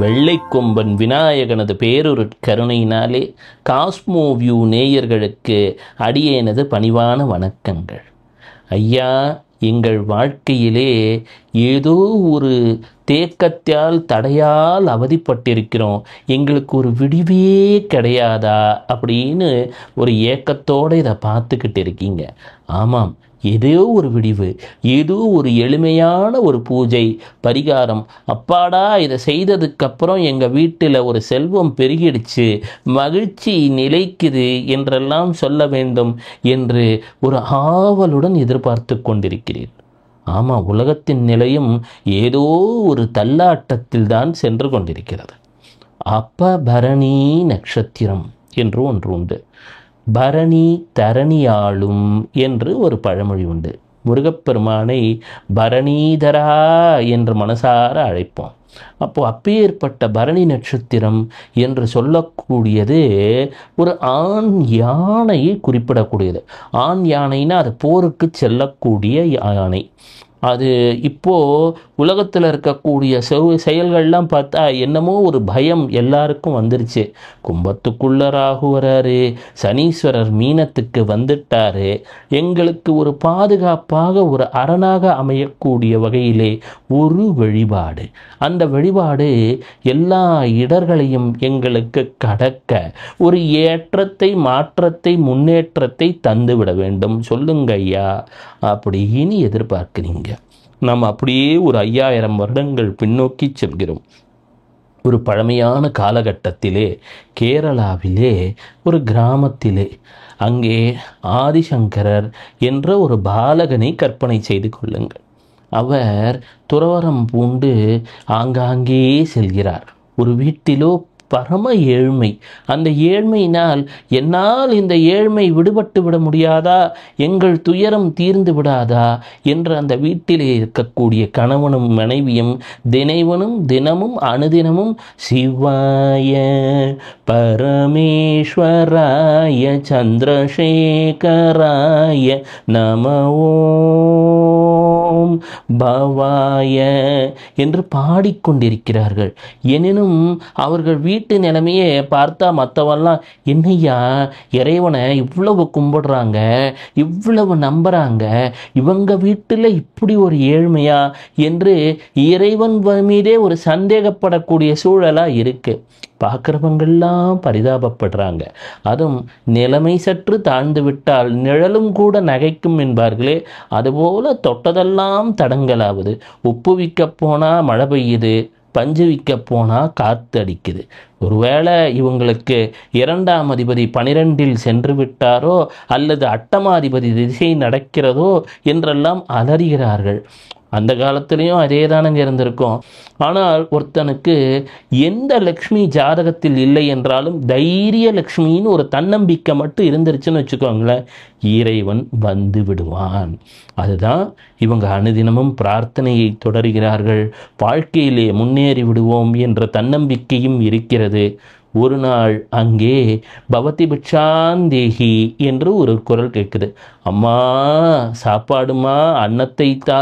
வெள்ளைக்கொம்பன் விநாயகனது பேருருட்கருணையினாலே Cosmoview நேயர்களுக்கு அடியேனது பணிவான வணக்கங்கள். ஐயா, எங்கள் வாழ்க்கையிலே ஏதோ ஒரு தேக்கத்தால் தடையால் அவதிப்பட்டிருக்கிறோம், எங்களுக்கு ஒரு விடிவே கிடையாதா அப்படின்னு ஒரு ஏக்கத்தோடு இதை பார்த்துக்கிட்டு இருக்கீங்க. ஆமாம், ஏதோ ஒரு விடிவு, ஏதோ ஒரு எளிமையான ஒரு பூஜை பரிகாரம், அப்பாடா இதை செய்ததுக்கப்புறம் எங்கள் வீட்டில் ஒரு செல்வம் பெருகிடுச்சு, மகிழ்ச்சி நிலைக்குது என்றெல்லாம் சொல்ல வேண்டும் என்று ஒரு ஆவலுடன் எதிர்பார்த்து கொண்டிருக்கிறீர். ஆமாம், உலகத்தின் நிலையும் ஏதோ ஒரு தள்ளாட்டத்தில் தான் சென்று கொண்டிருக்கிறது. பரணி நட்சத்திரம் என்று ஒன்று உண்டு. பரணி தரணியாளும் என்று ஒரு பழமொழி உண்டு. முருகப்பெருமானை பரணீதரா என்று மனசார அழைப்போம். அப்பேற்பட்ட பரணி நட்சத்திரம் என்று சொல்லக்கூடியது ஒரு ஆண் யானையை குறிப்பிடக்கூடியது. ஆண் யானைன்னா அது போருக்கு செல்லக்கூடிய யானை. அது இப்போது உலகத்தில் இருக்கக்கூடிய செயல்கள்லாம் பார்த்தா என்னமோ ஒரு பயம் எல்லாருக்கும் வந்துருச்சு. கும்பத்துக்குள்ள ராகு வராரு, சனீஸ்வரர் மீனத்துக்கு வந்துட்டாரு, எங்களுக்கு ஒரு பாதுகாப்பாக ஒரு அரணாக அமையக்கூடிய வகையிலே ஒரு வழிபாடு, அந்த வழிபாடு எல்லா இடர்களையும் எங்களுக்கு கடக்க ஒரு ஏற்றத்தை, மாற்றத்தை, முன்னேற்றத்தை தந்துவிட வேண்டும் சொல்லுங்க ஐயா அப்படின்னு எதிர்பார்க்குறீங்க. நாம் அப்படியே ஒரு 5000 வருடங்கள் பின்னோக்கி செல்கிறோம். ஒரு பழமையான காலகட்டத்திலே கேரளாவிலே ஒரு கிராமத்திலே அங்கே ஆதிசங்கரர் என்ற ஒரு பாலகனை கற்பனை செய்து கொள்ளுங்கள். அவர் துறவறம் பூண்டு ஆங்காங்கே செல்கிறார். ஒரு வீட்டிலோ பரம ஏழ்மை. அந்த ஏழ்மையினால் என்னால் இந்த ஏழ்மை விடுபட்டு விட முடியாதா, எங்கள் துயரம் தீர்ந்து விடாதா என்று அந்த வீட்டிலே இருக்கக்கூடிய கணவனும் மனைவியும் தினமும் அனுதினமும் சிவாய பரமேஸ்வராய சந்திரசேகராய நம ஓம் பவாய என்று பாடிக்கொண்டிருக்கிறார்கள். எனினும் அவர்கள் வீட்டு நிலைமையே பார்த்தா மற்றவெல்லாம் என்னையா இறைவனை இவ்வளவு கும்பிடுறாங்க, இவ்வளவு நம்புறாங்க, இவங்க வீட்டில் இப்படி ஒரு ஏழ்மையா என்று இறைவன் மீதே ஒரு சந்தேகப்படக்கூடிய சூழலாக இருக்கு. பார்க்குறவங்கெல்லாம் பரிதாபப்படுறாங்க. அதுவும் நிலைமை சற்று தாழ்ந்து விட்டால் நிழலும் கூட நகைக்கும் என்பார்களே, அதுபோல தொட்டதெல்லாம் தடங்கலாவது. உப்பு விற்க போனால் மழை பெய்யுது, பஞ்சு விற்க போனால் காற்று அடிக்குது. ஒருவேளை இவங்களுக்கு 2ஆம் அதிபதி 12இல் சென்று விட்டாரோ அல்லது 8ஆம் அதிபதி திசை நடக்கிறதோ என்றெல்லாம் அலறுகிறார்கள். அந்த காலத்திலையும் அதே தானங்க இருந்திருக்கும். ஆனால் ஒருத்தனுக்கு எந்த லக்ஷ்மி ஜாதகத்தில் இல்லை என்றாலும் தைரிய லக்ஷ்மின்னு ஒரு தன்னம்பிக்கை மட்டும் இருந்துருச்சுன்னு வச்சுக்கோங்களேன், இறைவன் வந்து விடுவான். அதுதான் இவங்க அனுதினமும் பிரார்த்தனையை தொடர்கிறார்கள். வாழ்க்கையிலே முன்னேறி விடுவோம் என்ற தன்னம்பிக்கையும் இருக்கிறது. ஒரு நாள் அங்கே பவதி பிக்ஷாந்தேகி என்று ஒரு குரல் கேட்குது. அம்மா சாப்பாடுமா, அன்னத்தை தா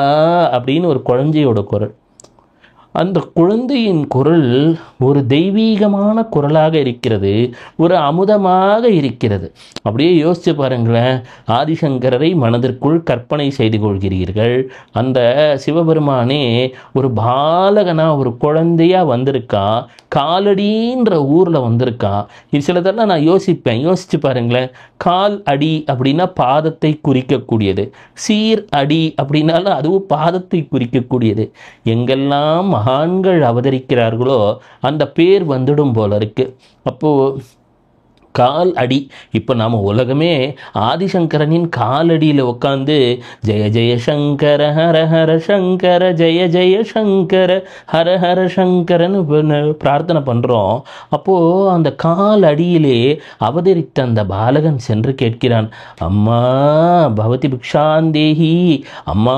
அப்படின்னு ஒரு குழந்தையோட குரல். அந்த குழந்தையின் குரல் ஒரு தெய்வீகமான குரலாக இருக்கிறது, ஒரு அமுதமாக இருக்கிறது. அப்படியே யோசிச்சு பாருங்களேன், ஆதிசங்கரரை மனதிற்குள் கற்பனை செய்து கொள்கிறீர்கள். அந்த சிவபெருமானே ஒரு பாலகனா ஒரு குழந்தையா வந்திருக்கான், காலடின்ற ஊரில் வந்திருக்கான். இது சிலதெல்லாம் நான் யோசிச்சு பாருங்களேன். கால் அடி அப்படின்னா பாதத்தை குறிக்கக்கூடியது, சீர் அடி அப்படின்னாலும் அதுவும் பாதத்தை குறிக்கக்கூடியது. எங்கெல்லாம் மகான்கள் அவதரிக்கிறார்களோ அந்த பேர் வந்துடும் போல இருக்கு. அப்போது கால் அடி. இப்போ நாம் உலகமே ஆதிசங்கரனின் காலடியில் உட்காந்து ஜெய ஜெய சங்கர ஹர ஹர சங்கர ஜெய ஜெய சங்கர ஹர ஹர சங்கரன்னு பிரார்த்தனை பண்ணுறோம். அப்போது அந்த கால் அடியிலே அவதரித்த அந்த பாலகன் சென்று கேட்கிறான், அம்மா பவதி பிக்ஷாந்தேகி, அம்மா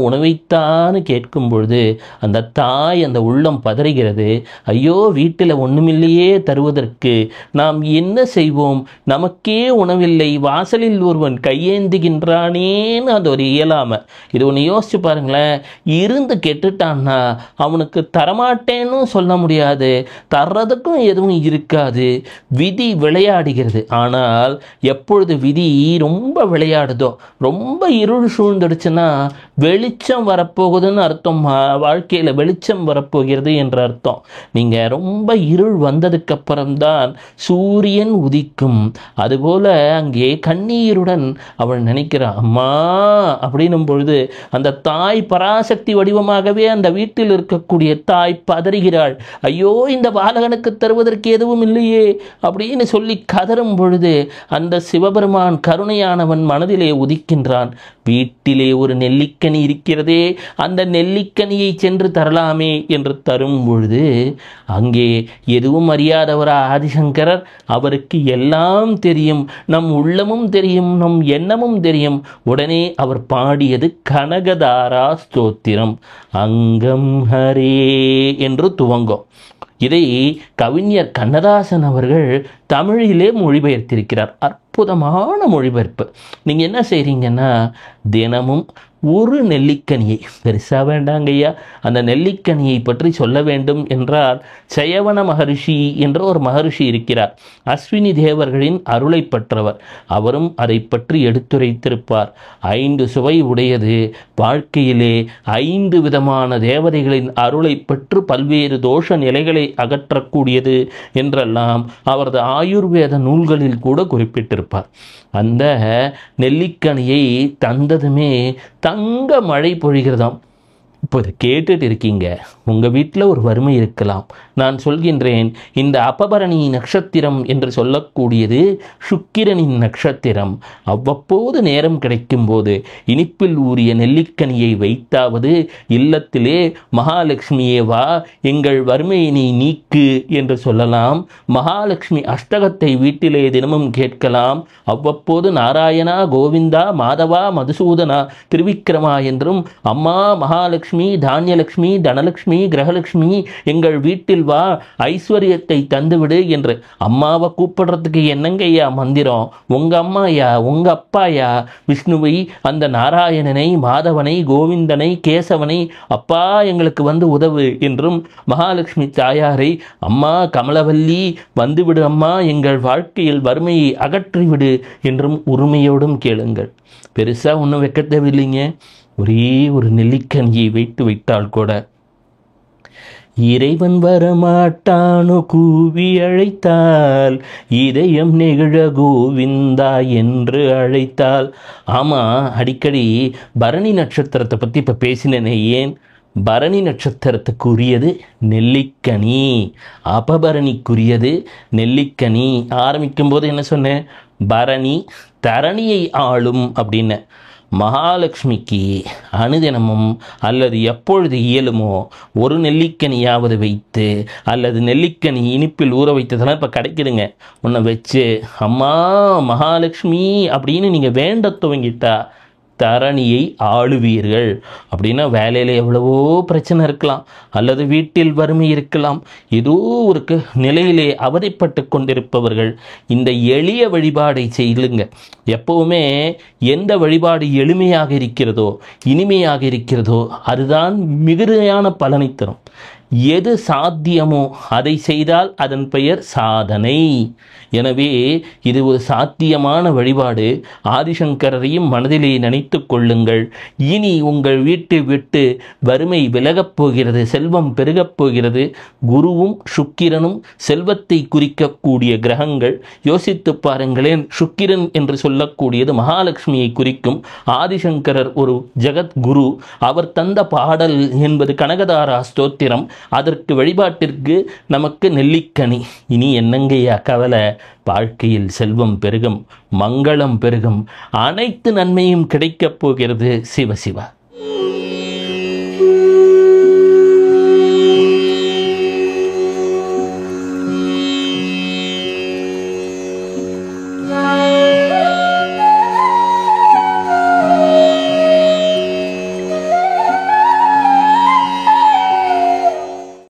உணவைத்தான்னு கேட்கும் பொழுது அந்த தாய் அந்த உள்ளம் பதறுகிறது. ஐயோ வீட்டில் ஒன்றுமில்லையே தருவதற்கு, நாம் என்ன செய்வோம், நமக்கே உணவில்லை, வாசலில் ஒருவன் கையேந்துகின்றானேன்னு அது ஒரு இயலாமை. இது ஒன்று யோசிச்சு பாருங்களேன். இருந்து கெட்டுட்டான்னா அவனுக்கு தரமாட்டேன்னு சொல்ல முடியாது, தர்றதுக்கும் எதுவும் இருக்காது. விதி விளையாடுகிறது. ஆனால் எப்பொழுது விதி ரொம்ப விளையாடுதோ, ரொம்ப இருள் சூழ்ந்துடுச்சுன்னா வெளிச்சம் வரப்போகுதுன்னு அர்த்தம். வாழ்க்கையில் வெளிச்சம் வரப்போகிறது என்ற அர்த்தம். நீங்கள் ரொம்ப இருள் வந்ததுக்கு அப்புறம்தான் சூரியன் உதிக்கும். அதுபோல அங்கே கண்ணீருடன் அவள் நினைக்கிறான், அம்மா அப்படின்னும் பொழுது அந்த தாய் பராசக்தி வடிவமாகவே அந்த வீட்டில் இருக்கக்கூடிய தாய் பதறுகிறாள். ஐயோ, இந்த பாலகனுக்கு தருவதற்கு எதுவும் இல்லையே அப்படின்னு சொல்லி கதறும் பொழுது அந்த சிவபெருமான் கருணையானவன் மனதிலே உதிக்கின்றான். வீட்டிலே ஒரு நெல்லிக்கனி இருக்கிறதே, அந்த நெல்லிக்கனியை சென்று தரலாமே என்று தரும் பொழுது அங்கே எதுவும் அறியாதவரா ஆதிசங்கரர், அவருக்கு எல்லாம் தெரியும், நம் உள்ளமும் தெரியும், நம் எண்ணமும் தெரியும். உடனே அவர் பாடியது கனகதாரா ஸ்தோத்திரம். அங்கம் ஹரே என்று துவங்கும். இதை கவிஞர் கண்ணதாசன் அவர்கள் தமிழிலே மொழிபெயர்த்திருக்கிறார். அற்புதமான மொழிபெயர்ப்பு. நீங்கள் என்ன செய்கிறீங்கன்னா, தினமும் ஒரு நெல்லிக்கனியை, பெருசாக வேண்டாங்க ஐயா, அந்த நெல்லிக்கனியை பற்றி சொல்ல வேண்டும் என்றால் சயவன மகரிஷி என்ற ஒரு மகரிஷி இருக்கிறார். அஸ்வினி தேவர்களின் அருளை பெற்றவர். அவரும் அதை பற்றி எடுத்துரைத்திருப்பார். 5 சுவை உடையது. வாழ்க்கையிலே 5 விதமான தேவதைகளின் அருளை பெற்று பல்வேறு தோஷ நிலைகளை அகற்றக்கூடியது என்றெல்லாம் அவரது ஆயுர்வேத நூல்களில் கூட குறிப்பிட்டிருப்பார். அந்த நெல்லிக்கனியை தந்ததுமே தங்க மழை பொழிகிறதாம். இப்போ இதை கேட்டுட்டு இருக்கீங்க, உங்கள் வீட்டில் ஒரு வறுமை இருக்கலாம். நான் சொல்கின்றேன், இந்த அபபரணி நட்சத்திரம் என்று சொல்லக்கூடியது சுக்கிரனின் நட்சத்திரம். அவ்வப்போது நேரம் கிடைக்கும்போது இனிப்பில் ஊறிய நெல்லிக்கனியை வைத்தாவது இல்லத்திலே மகாலட்சுமியே வா, எங்கள் வறுமையினை நீக்கு என்று சொல்லலாம். மகாலட்சுமி அஷ்டகத்தை வீட்டிலே தினமும் கேட்கலாம். அவ்வப்போது நாராயணா, கோவிந்தா, மாதவா, மதுசூதனா, திருவிக்கிரமா என்றும், அம்மா மகாலட்சுமி, தானியலட்சுமி, தனலட்சுமி, கிரகலட்சுமி, எங்கள் வீட்டில் வா, ஐஸ்வர்யத்தை தந்துவிடு என்று. அம்மாவை கூப்பிடுறதுக்கு என்னங்கய்யா மந்திரம்? உங்க அம்மாயா, உங்க அப்பாயா? விஷ்ணுவை, அந்த நாராயணனை, மாதவனை, கோவிந்தனை, கேசவனை, அப்பா எங்களுக்கு வந்து உதவு என்றும், மகாலட்சுமி தாயாரை, அம்மா கமலவல்லி வந்துவிடு அம்மா, எங்கள் வாழ்க்கையில் வறுமையை அகற்றிவிடு என்றும் உரிமையோடும் கேளுங்கள். பெருசா ஒன்றும் வைக்க தேவையில்லைங்க. ஒரே ஒரு நெல்லிக்கனியை வைத்தால் கூட இறைவன் வரமாட்டானோ கூவி அழைத்தால், இதயம் நெகிழ கோவிந்தா என்று அழைத்தால். ஆமாம், அடிக்கடி பரணி நட்சத்திரத்தை பற்றி இப்போ பேசினேனே, ஏன்? பரணி நட்சத்திரத்துக்குரியது நெல்லிக்கனி, அபபரணிக்குரியது நெல்லிக்கனி. ஆரம்பிக்கும் போது என்ன சொன்னேன்? பரணி தரணியை ஆளும் அப்படின்னு. மகாலட்சுமிக்கு அனுதினமும் அல்லது எப்பொழுது இயலுமோ ஒரு நெல்லிக்கனியாவது வைத்து, அல்லது நெல்லிக்கனி இனிப்பில் ஊற வைத்ததெல்லாம் இப்போ கிடைக்குதுங்க, உன்னை வச்சு அம்மா மகாலட்சுமி அப்படின்னு நீங்கள் வேண்ட துவங்கிட்டா தரணியை ஆளுவீர்கள். அப்படின்னா வேலையில் எவ்வளவோ பிரச்சனை இருக்கலாம், அல்லது வீட்டில் வறுமை இருக்கலாம், ஏதோ ஒரு நிலையிலே அவதிப்பட்டு கொண்டிருப்பவர்கள் இந்த எளிய வழிபாடை செய்யுங்க. எப்பவுமே எந்த வழிபாடு எளிமையாக இருக்கிறதோ, இனிமையாக இருக்கிறதோ, அதுதான் மிகுதியான பலனை தரும். எது சாத்தியமோ அதை செய்தால் அதன் பெயர் சாதனை. எனவே இது ஒரு சாத்தியமான வழிபாடு. ஆதிசங்கரையும் மனதிலே நினைத்து கொள்ளுங்கள். இனி உங்கள் வீட்டை விட்டு வறுமை விலகப் போகிறது, செல்வம் பெருகப் போகிறது. குருவும் சுக்கிரனும் செல்வத்தை குறிக்கக்கூடிய கிரகங்கள். யோசித்து பாருங்களேன். சுக்கிரன் என்று சொல்லக்கூடியது மகாலட்சுமியை குறிக்கும். ஆதிசங்கரர் ஒரு ஜெகத் குரு. அவர் தந்த பாடல் என்பது கனகதாரா ஸ்தோத்திரம். அதற்கு வழிபாட்டிற்கு நமக்கு நெல்லிக்கனி. இனி என்னங்கய்யா கவலை? வாழ்க்கையில் செல்வம் பெருகும், மங்களம் பெருகும், அனைத்து நன்மையும் கிடைக்கப் போகிறது. சிவ சிவா.